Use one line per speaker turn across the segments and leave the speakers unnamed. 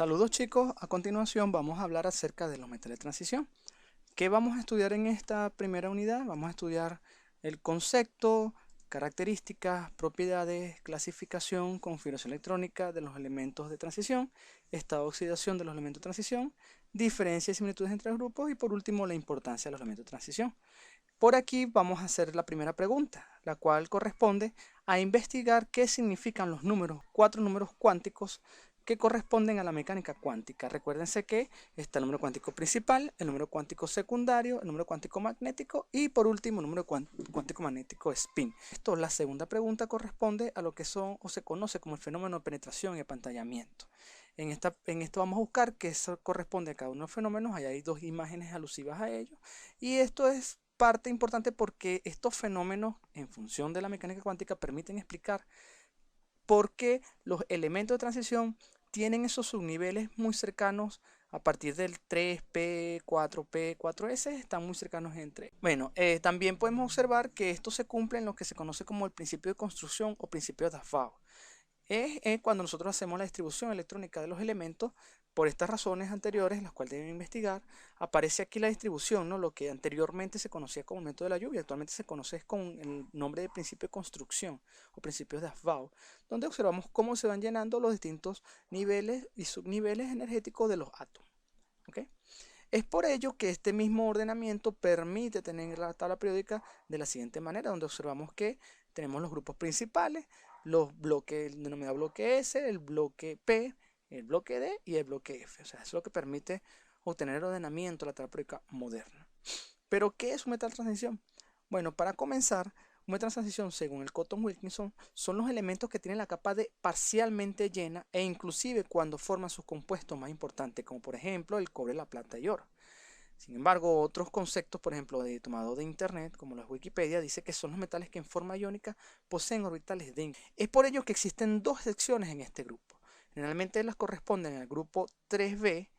Saludos chicos, a continuación vamos a hablar acerca de los metales de transición. ¿Qué vamos a estudiar en esta primera unidad? Vamos a estudiar el concepto, características, propiedades, clasificación, configuración electrónica de los elementos de transición, estado de oxidación de los elementos de transición, diferencias y similitudes entre los grupos y por último la importancia de los elementos de transición. Por aquí vamos a hacer la primera pregunta, la cual corresponde a investigar qué significan los números, 4 números cuánticos que corresponden a la mecánica cuántica. Recuérdense que está el número cuántico principal, el número cuántico secundario, el número cuántico magnético y por último el número cuántico magnético spin. La segunda pregunta corresponde a lo que son o se conoce como el fenómeno de penetración y apantallamiento. En esto vamos a buscar qué corresponde a cada uno de los fenómenos. Ahí hay dos imágenes alusivas a ello y esto es parte importante porque estos fenómenos en función de la mecánica cuántica permiten explicar por qué los elementos de transición tienen esos subniveles muy cercanos a partir del 3P, 4P, 4S, están muy cercanos entre. Bueno, también podemos observar que esto se cumple en lo que se conoce como el principio de construcción o principio de Davao. Es cuando nosotros hacemos la distribución electrónica de los elementos. Por estas razones anteriores, las cuales deben investigar, aparece aquí la distribución, ¿no? Lo que anteriormente se conocía como el método de la lluvia, actualmente se conoce con el nombre de principio de construcción o principios de Aufbau, donde observamos cómo se van llenando los distintos niveles y subniveles energéticos de los átomos. ¿Okay? Es por ello que este mismo ordenamiento permite tener la tabla periódica de la siguiente manera, donde observamos que tenemos los grupos principales, los bloques, el denominado bloque S, el bloque P, el bloque D y el bloque F. O sea, eso es lo que permite obtener el ordenamiento de la tabla periódica moderna. ¿Pero qué es un metal de transición? Bueno, para comenzar, un metal de transición, según el Cotton-Wilkinson, son los elementos que tienen la capa de parcialmente llena e inclusive cuando forman sus compuestos más importantes, como por ejemplo el cobre, la plata y oro. Sin embargo, otros conceptos, por ejemplo, tomados de internet, como la Wikipedia, dice que son los metales que en forma iónica poseen orbitales de. Es por ello que existen dos secciones en este grupo. Generalmente las corresponden al grupo 3B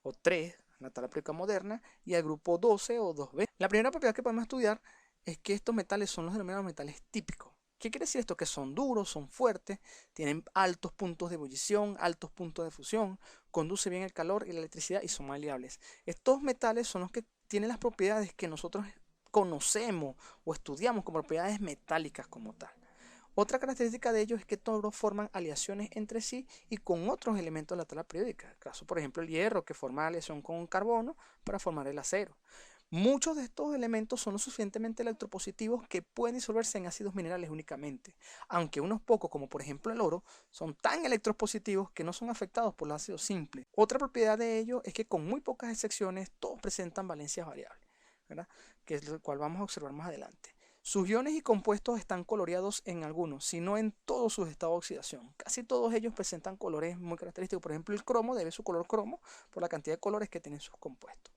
o 3, la tabla periódica moderna, y al grupo 12 o 2B. La primera propiedad que podemos estudiar es que estos metales son los denominados metales típicos. ¿Qué quiere decir esto? Que son duros, son fuertes, tienen altos puntos de ebullición, altos puntos de fusión, conduce bien el calor y la electricidad y son maleables. Estos metales son los que tienen las propiedades que nosotros conocemos o estudiamos como propiedades metálicas como tal. Otra característica de ellos es que todos forman aleaciones entre sí y con otros elementos de la tabla periódica. En el caso, por ejemplo, el hierro, que forma aleación con carbono para formar el acero. Muchos de estos elementos son lo suficientemente electropositivos que pueden disolverse en ácidos minerales únicamente, aunque unos pocos, como por ejemplo el oro, son tan electropositivos que no son afectados por los ácidos simples. Otra propiedad de ellos es que con muy pocas excepciones todos presentan valencias variables, ¿verdad? Que es lo cual vamos a observar más adelante. Sus iones y compuestos están coloreados en algunos, sino en todos sus estados de oxidación. Casi todos ellos presentan colores muy característicos. Por ejemplo, el cromo debe su color cromo por la cantidad de colores que tienen sus compuestos.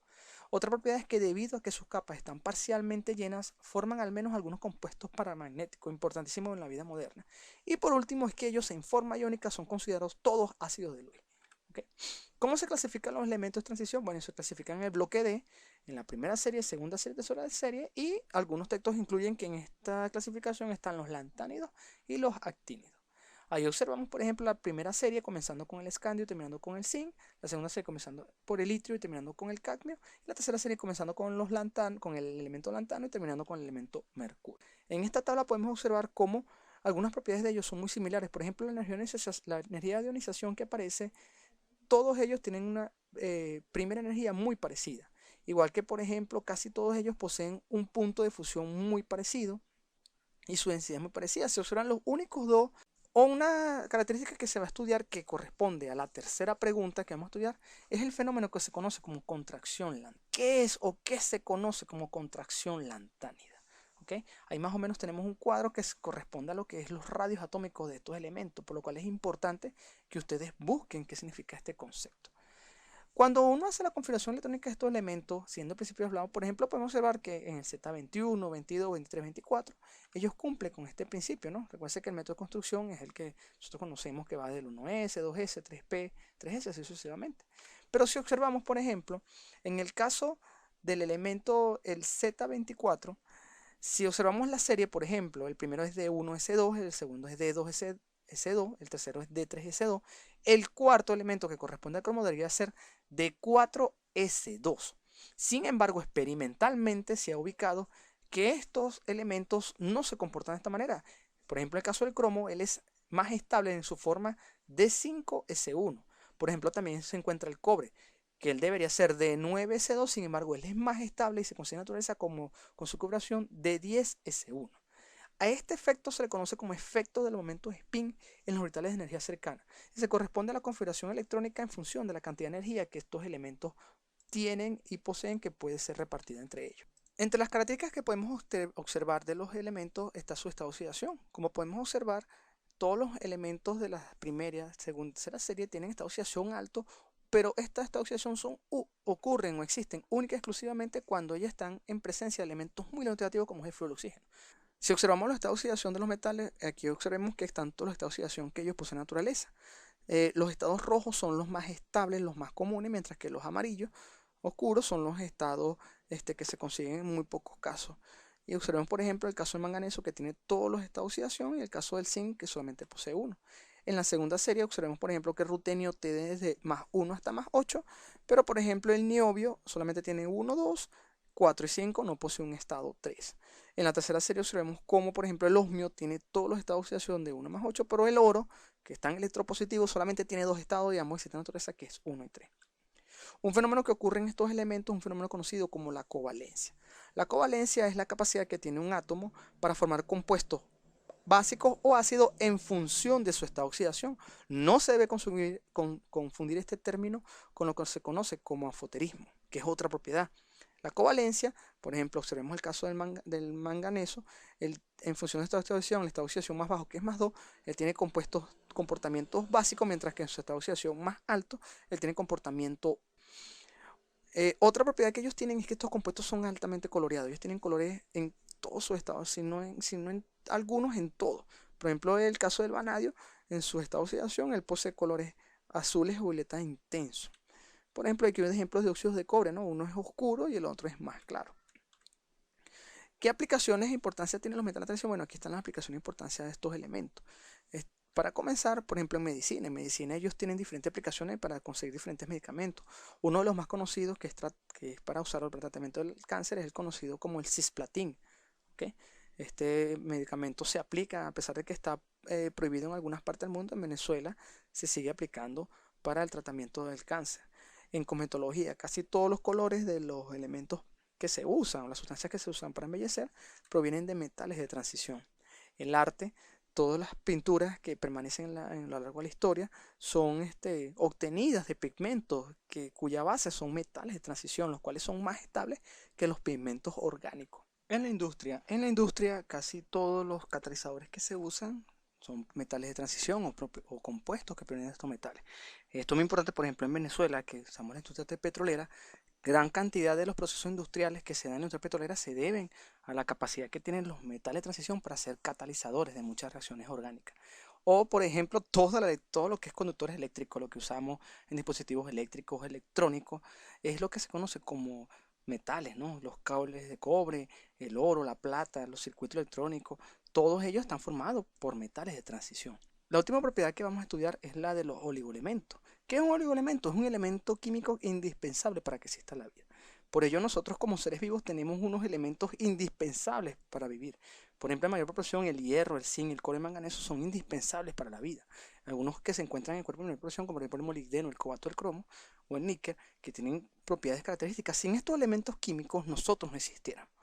Otra propiedad es que debido a que sus capas están parcialmente llenas, forman al menos algunos compuestos paramagnéticos, importantísimos en la vida moderna. Y por último es que ellos en forma iónica son considerados todos ácidos de Lewis. ¿Okay? ¿Cómo se clasifican los elementos de transición? Bueno, se clasifican en el bloque D, en la primera serie, segunda serie, tercera serie, y algunos textos incluyen que en esta clasificación están los lantánidos y los actínidos. Ahí observamos, por ejemplo, la primera serie comenzando con el escandio y terminando con el zinc, la segunda serie comenzando por el itrio y terminando con el cadmio, y la tercera serie comenzando con con el elemento lantano y terminando con el elemento mercurio. En esta tabla podemos observar cómo algunas propiedades de ellos son muy similares. Por ejemplo, la energía de ionización que aparece, todos ellos tienen una primera energía muy parecida. Igual que, por ejemplo, casi todos ellos poseen un punto de fusión muy parecido y su densidad es muy parecida. Se observan los únicos dos. O una característica que se va a estudiar que corresponde a la tercera pregunta que vamos a estudiar es el fenómeno que se conoce como contracción lantánida. ¿Qué es o qué se conoce como contracción lantánida? ¿Okay? Ahí más o menos tenemos un cuadro que corresponde a lo que es los radios atómicos de estos elementos, por lo cual es importante que ustedes busquen qué significa este concepto. Cuando uno hace la configuración electrónica de estos elementos, siendo principios hablados, por ejemplo, podemos observar que en el Z21, 22, 23, 24, ellos cumplen con este principio, ¿no? Recuerden que el método de construcción es el que nosotros conocemos que va del 1S, 2S, 3P, 3S, así sucesivamente. Pero si observamos, por ejemplo, en el caso del elemento, el Z24, si observamos la serie, por ejemplo, el primero es D1S2, el segundo es D2S2, el tercero es D3S2, El cuarto elemento que corresponde al cromo debería ser de 4s2. Sin embargo, experimentalmente se ha ubicado que estos elementos no se comportan de esta manera. Por ejemplo, en el caso del cromo, él es más estable en su forma de 5s1. Por ejemplo, también se encuentra el cobre, que él debería ser de 9s2, sin embargo, él es más estable y se considera naturaleza como con su configuración de 10s1. A este efecto se le conoce como efecto del momento spin en los orbitales de energía cercana y se corresponde a la configuración electrónica en función de la cantidad de energía que estos elementos tienen y poseen, que puede ser repartida entre ellos. Entre las características que podemos observar de los elementos está su estado de oxidación. Como podemos observar, todos los elementos de la primera, segunda y tercera serie tienen estado de oxidación alto, pero estas estados de oxidación ocurren o existen única y exclusivamente cuando ya están en presencia de elementos muy negativos como es el flujo de oxígeno. Si observamos los estados de oxidación de los metales, aquí observemos que están todos los estados de oxidación que ellos poseen naturaleza. Los estados rojos son los más estables, los más comunes, mientras que los amarillos oscuros son los estados que se consiguen en muy pocos casos. Y observemos, por ejemplo, el caso del manganeso, que tiene todos los estados de oxidación, y el caso del zinc, que solamente posee uno. En la segunda serie observemos, por ejemplo, que el rutenio tiene desde +1 hasta +8, pero por ejemplo el niobio solamente tiene 1, 2, 4 y 5, no posee un estado 3. En la tercera serie observemos cómo, por ejemplo, el osmio tiene todos los estados de oxidación de 1 más 8, pero el oro, que está en electropositivo, solamente tiene dos estados, digamos, de naturaleza, que es 1 y 3. Un fenómeno que ocurre en estos elementos es un fenómeno conocido como la covalencia. La covalencia es la capacidad que tiene un átomo para formar compuestos básicos o ácidos en función de su estado de oxidación. No se debe confundir este término con lo que se conoce como afoterismo, que es otra propiedad. La covalencia, por ejemplo, observemos el caso del manganeso, en función de esta oxidación, el estado de oxidación más bajo, que es +2, él tiene comportamientos básicos, mientras que en su estado de oxidación más alto, él tiene comportamiento. Otra propiedad que ellos tienen es que estos compuestos son altamente coloreados. Ellos tienen colores en todos sus estados, si no en algunos, en todo. Por ejemplo, el caso del vanadio, en su estado de oxidación, él posee colores azules o violetas intensos. Por ejemplo, aquí hay ejemplos de óxidos de cobre, ¿no? Uno es oscuro y el otro es más claro. ¿Qué aplicaciones e importancia tienen los metales de transición? Bueno, aquí están las aplicaciones e importancia de estos elementos. Para comenzar, por ejemplo, en medicina. En medicina ellos tienen diferentes aplicaciones para conseguir diferentes medicamentos. Uno de los más conocidos que es para usarlo para el tratamiento del cáncer es el conocido como el cisplatin. ¿Okay? Este medicamento se aplica, a pesar de que está prohibido en algunas partes del mundo, en Venezuela se sigue aplicando para el tratamiento del cáncer. En cosmetología, casi todos los colores de los elementos que se usan, las sustancias que se usan para embellecer, provienen de metales de transición. El arte, todas las pinturas que permanecen a lo largo de la historia son obtenidas de pigmentos cuya base son metales de transición, los cuales son más estables que los pigmentos orgánicos. En la industria casi todos los catalizadores que se usan son metales de transición o compuestos que provienen de estos metales. Esto es muy importante, por ejemplo, en Venezuela, que usamos la industria petrolera. Gran cantidad de los procesos industriales que se dan en la industria petrolera se deben a la capacidad que tienen los metales de transición para ser catalizadores de muchas reacciones orgánicas. O, por ejemplo, todo lo que es conductores eléctricos, lo que usamos en dispositivos eléctricos, electrónicos, es lo que se conoce como metales, ¿no? Los cables de cobre, el oro, la plata, los circuitos electrónicos, todos ellos están formados por metales de transición. La última propiedad que vamos a estudiar es la de los oligoelementos. ¿Qué es un oligoelemento? Es un elemento químico indispensable para que exista la vida. Por ello nosotros como seres vivos tenemos unos elementos indispensables para vivir. Por ejemplo, en mayor proporción el hierro, el zinc, el cobre y el manganeso son indispensables para la vida. Algunos que se encuentran en el cuerpo en mayor proporción, como por ejemplo el molibdeno, el cobalto, el cromo o el níquel, que tienen propiedades características. Sin estos elementos químicos nosotros no existiéramos.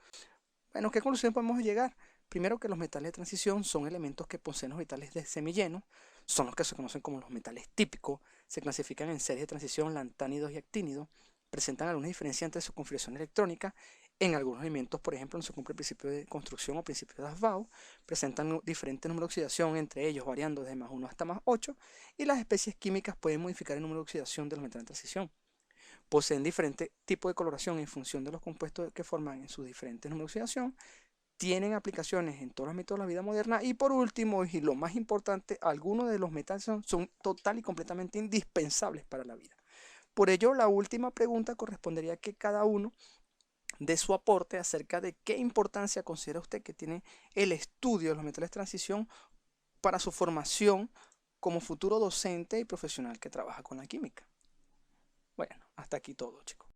Bueno, ¿qué conclusión podemos llegar? Primero, que los metales de transición son elementos que poseen los orbitales de semilleno, son los que se conocen como los metales típicos, se clasifican en series de transición lantánidos y actínidos, presentan algunas diferencias entre su configuración electrónica. En algunos elementos, por ejemplo, no se cumple el principio de construcción o principio de Aufbau, presentan diferentes números de oxidación, entre ellos variando desde +1 hasta +8, y las especies químicas pueden modificar el número de oxidación de los metales de transición. Poseen diferentes tipos de coloración en función de los compuestos que forman en sus diferentes números de oxidación, tienen aplicaciones en todos los ámbitos de la vida moderna y por último, y lo más importante, algunos de los metales son total y completamente indispensables para la vida. Por ello, la última pregunta correspondería a que cada uno dé su aporte acerca de qué importancia considera usted que tiene el estudio de los metales de transición para su formación como futuro docente y profesional que trabaja con la química. Bueno, hasta aquí todo, chicos.